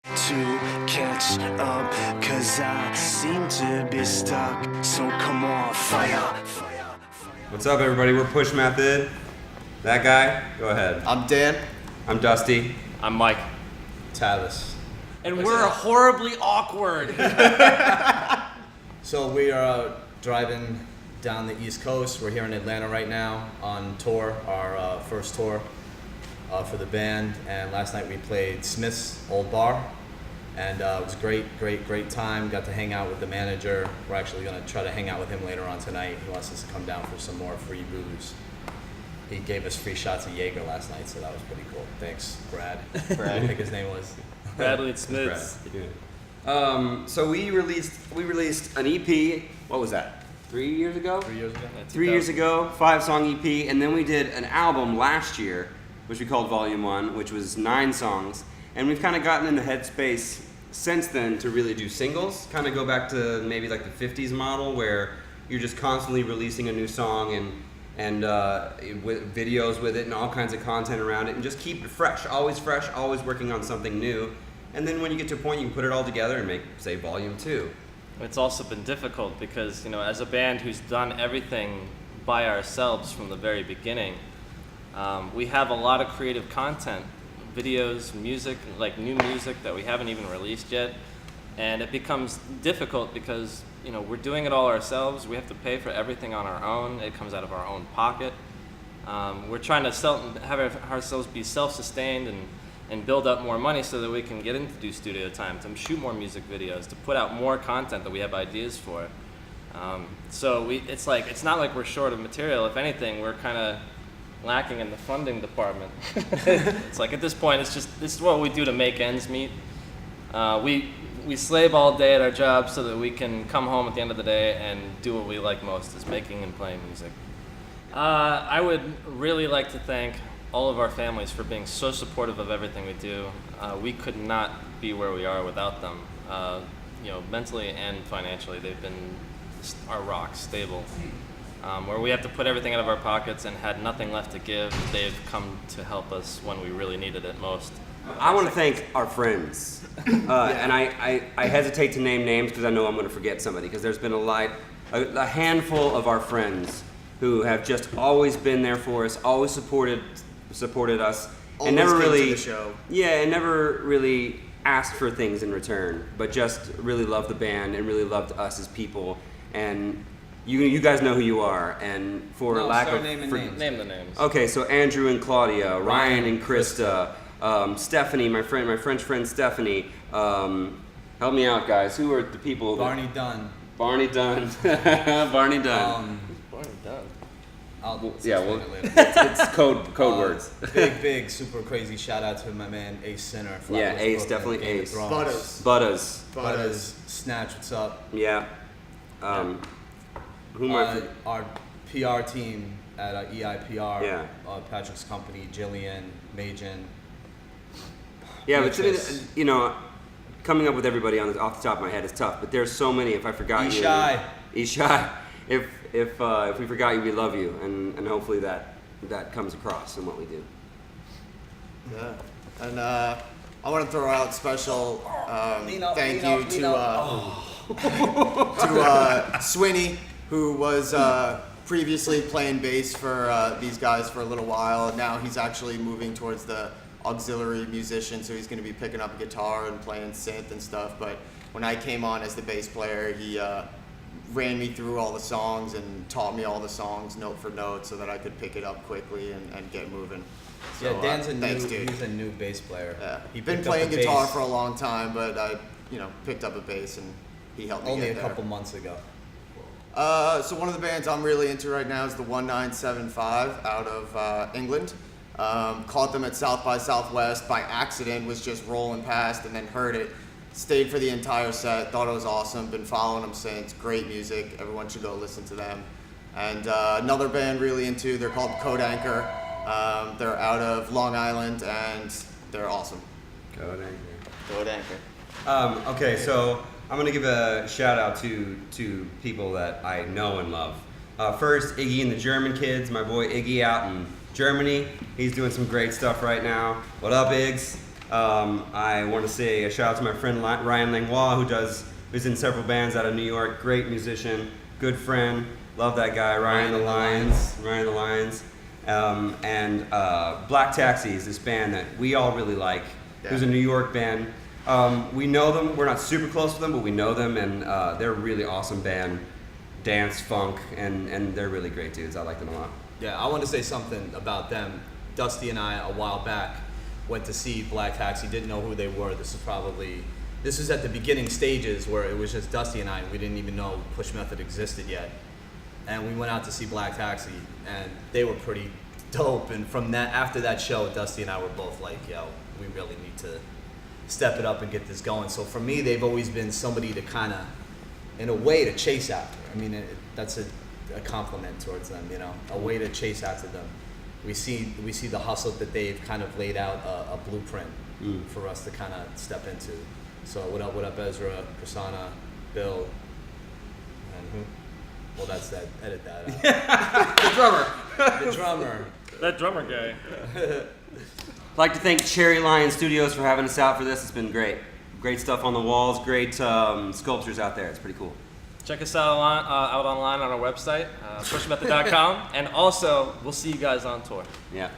To catch up, cause I seem to be stuck. So come on, fire. What's up, everybody? We're Pushmethod. That guy, go ahead. I'm Dan. I'm Dusty. I'm Mike. Tavis. And we're horribly awkward. So we are driving down the East Coast. We're here in Atlanta right now on tour, our first tour for the band. And last night we played Smith's Old Bar. And it was a great time. Got to hang out with the manager. We're actually going to try to hang out with him later on tonight. He wants us to come down for some more free booze. He gave us free shots of Jaeger last night, so that was pretty cool. Thanks, Brad. I think his name was. Bradley Smiths. Yeah. So we released an EP. What was that? 3 years ago? 3 years ago. 3 years ago, 5-song EP, and then we did an album last year, which we called Volume 1, which was 9 songs. And we've kind of gotten in the headspace since then to really do singles, kind of go back to maybe like the 50s model where you're just constantly releasing a new song and with videos with it and all kinds of content around it and just keep it fresh, always working on something new. And then when you get to a point, you can put it all together and make, say, Volume 2. It's also been difficult because, as a band who's done everything by ourselves from the very beginning, we have a lot of creative content, videos, music, like new music that we haven't even released yet. And it becomes difficult because, we're doing it all ourselves. We have to pay for everything on our own. It comes out of our own pocket. We're trying to have ourselves be self-sustained and build up more money so that we can get into do studio time, to shoot more music videos, to put out more content that we have ideas for. So it's not like we're short of material. If anything, we're kind of lacking in the funding department. It's like at this point, this is what we do to make ends meet. We slave all day at our jobs so that we can come home at the end of the day and do what we like most, is making and playing music. I would really like to thank all of our families for being so supportive of everything we do. We could not be where we are without them. Mentally and financially, they've been our rock, stable. Where we have to put everything out of our pockets and had nothing left to give, they've come to help us when we really needed it most. I want to thank our friends. And I hesitate to name names because I know I'm going to forget somebody, because there's been a handful of our friends who have just always been there for us, always supported us, and never really, and never really asked for things in return, but just really loved the band and really loved us as people. And you guys know who you are, and Name the names. Okay, so Andrew and Claudia, Ryan and Krista, Stephanie, my French friend Stephanie. Help me out, guys. Who are the people? Barney Dunn. Barney Dunn. Barney Dunn. Barney Dunn. It's code words. Big, super crazy shout out to my man Ace Sinner. Ace, definitely Ace. Butters. Snatch, what's up? Yeah. Our PR team at EIPR. Yeah. Patrick's company, Jillian, Majin. Yeah, but coming up with everybody off the top of my head is tough. But there's so many. If I forgot you, Ishai. If we forgot you, we love you, and hopefully that comes across in what we do. Yeah, and I want to throw out special thank you to Swinny, who was previously playing bass for these guys for a little while. Now he's actually moving towards the auxiliary musician, so he's going to be picking up guitar and playing synth and stuff. But when I came on as the bass player, he ran me through all the songs and taught me all the songs note for note so that I could pick it up quickly and get moving. So, yeah, Dan's he's a new bass player. Yeah, he's been playing guitar for a long time, but I picked up a bass and he helped me only get a couple months ago. So one of the bands I'm really into right now is the 1975 out of England. Caught them at South by Southwest by accident, was just rolling past and then heard it. Stayed for the entire set, thought it was awesome, been following them since. Great music, everyone should go listen to them. And another band really into, they're called Code Anchor. They're out of Long Island and they're awesome. Code Anchor. Code Anchor. Okay, so I'm going to give a shout out to people that I know and love. First, Iggy and the German Kids, my boy Iggy out in Germany. He's doing some great stuff right now. What up, Iggs? I want to say a shout out to my friend Ryan Langlois, who's in several bands out of New York. Great musician, good friend. Love that guy, Ryan the Lions. And Black Taxi is this band that we all really like. Yeah. Who's a New York band. We know them. We're not super close to them, but we know them, and they're a really awesome band. Dance, funk, and they're really great dudes. I like them a lot. Yeah, I want to say something about them. Dusty and I, a while back, went to see Black Taxi, didn't know who they were. This was at the beginning stages where it was just Dusty and I, and we didn't even know Pushmethod existed yet. And we went out to see Black Taxi, and they were pretty dope. And after that show, Dusty and I were both like, yo, we really need to step it up and get this going. So for me, they've always been somebody to kind of, in a way, to chase after. I mean, that's a compliment towards them, you know, a way to chase after them. We see the hustle that they've kind of laid out a blueprint for us to kind of step into. So what up, Ezra, Prasanna, Bill, and who? Well, that's that. Edit that out. The drummer. That drummer guy. I'd like to thank Cherrylion Studios for having us out for this. It's been great. Great stuff on the walls, great sculptures out there. It's pretty cool. Check us out online on our website, pushmethod.com, and also we'll see you guys on tour. Yeah.